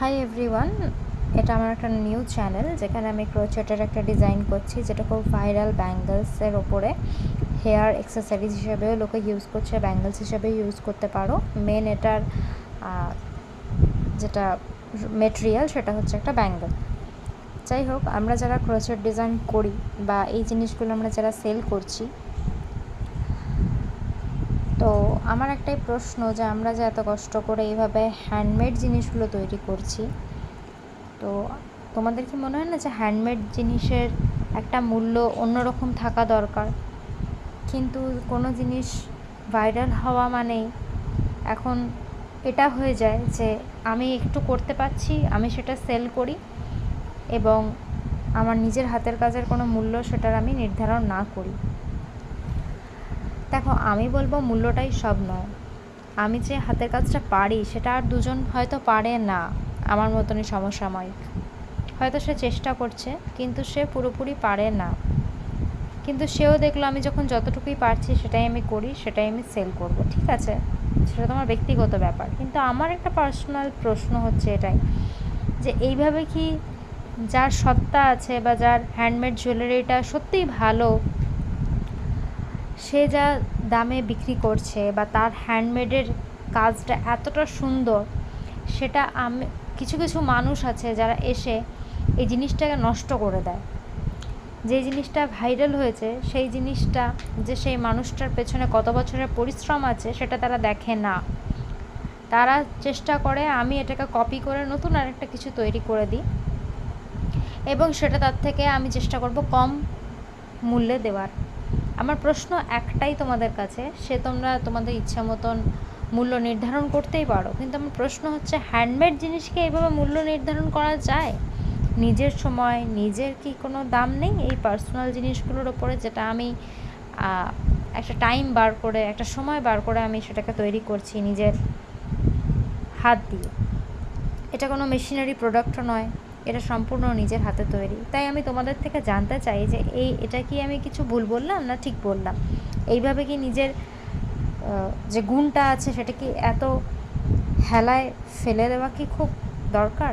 Hi everyone, এটা আমার একটা নিউ চ্যানেল যেখানে আমি ক্রোচেটের একটা ডিজাইন করছি যেটা খুব ভাইরাল। ব্যাঙ্গলসের ওপরে হেয়ার অ্যাক্সেসরিজ হিসেবেও লোকে ইউজ করছে, ব্যাঙ্গলস হিসেবে ইউজ করতে পারো। মেন এটার যেটা মেটেরিয়াল সেটা হচ্ছে একটা ব্যাঙ্গল। যাই হোক, আমরা যারা ক্রোচেট ডিজাইন করি বা এই জিনিসগুলো আমরা যারা সেল করছি, তো আমার একটাই প্রশ্ন যে আমরা যে এত কষ্ট করে এইভাবে হ্যান্ডমেড জিনিসগুলো তৈরি করছি, তো তোমাদের কি মনে হয় না যে হ্যান্ডমেড জিনিসের একটা মূল্য অন্যরকম থাকা দরকার? কিন্তু কোনো জিনিস ভাইরাল হওয়া মানেই এখন এটা হয়ে যায় যে আমি একটু করতে পারছি, আমি সেটা সেল করি এবং আমার নিজের হাতের কাজের কোনো মূল্য সেটার আমি নির্ধারণ না করি। দেখো, আমি বলবো মূল্যটাই সব নয়। আমি যে হাতের কাজটা পারি সেটা আর দুজন হয়তো পারে না, আমার মতনই সমসাময়িক। হয়তো সে চেষ্টা করছে কিন্তু সে পুরোপুরি পারে না, কিন্তু সেও দেখলো আমি যখন যতটুকুই পারছি সেটাই আমি করি, সেটাই আমি সেল করব। ঠিক আছে, সেটা তোমার ব্যক্তিগত ব্যাপার, কিন্তু আমার একটা পার্সোনাল প্রশ্ন হচ্ছে এটাই যে এইভাবে কি যার সত্তা আছে বা যার হ্যান্ডমেড জুয়েলারিটা সত্যিই ভালো, সে যা দামে বিক্রি করছে বা তার হ্যান্ডমেডের কাজটা এতটা সুন্দর, সেটা আমি কিছু কিছু মানুষ আছে যারা এসে এই জিনিসটাকে নষ্ট করে দেয়। যে জিনিসটা ভাইরাল হয়েছে সেই জিনিসটা যে সেই মানুষটার পেছনে কত বছরের পরিশ্রম আছে সেটা তারা দেখে না। তারা চেষ্টা করে আমি এটাকে কপি করে নতুন আরেকটা কিছু তৈরি করে দিই এবং সেটা তার থেকে আমি চেষ্টা করব কম মূল্যে দেওয়ার। আমার প্রশ্ন একটাই তোমাদের কাছে, সে তোমরা তোমাদের ইচ্ছা মতন মূল্য নির্ধারণ করতেই পারো, কিন্তু আমার প্রশ্ন হচ্ছে হ্যান্ডমেড জিনিসকে এইভাবে মূল্য নির্ধারণ করা যায়? নিজের সময়, নিজের কি কোনো দাম নেই এই পার্সোনাল জিনিসগুলোর ওপরে, যেটা আমি একটা টাইম বার করে, একটা সময় বার করে আমি সেটাকে তৈরি করছি নিজের হাত দিয়ে। এটা কোনো মেশিনারি প্রোডাক্টও নয়, এটা সম্পূর্ণ নিজের হাতে তৈরি। তাই আমি তোমাদের থেকে জানতে চাই যে এটা কি আমি কিছু ভুল বললাম না ঠিক বললাম? এইভাবে কি নিজের যে গুণটা আছে সেটা কি এত হেলায় ফেলে দেওয়া কি খুব দরকার?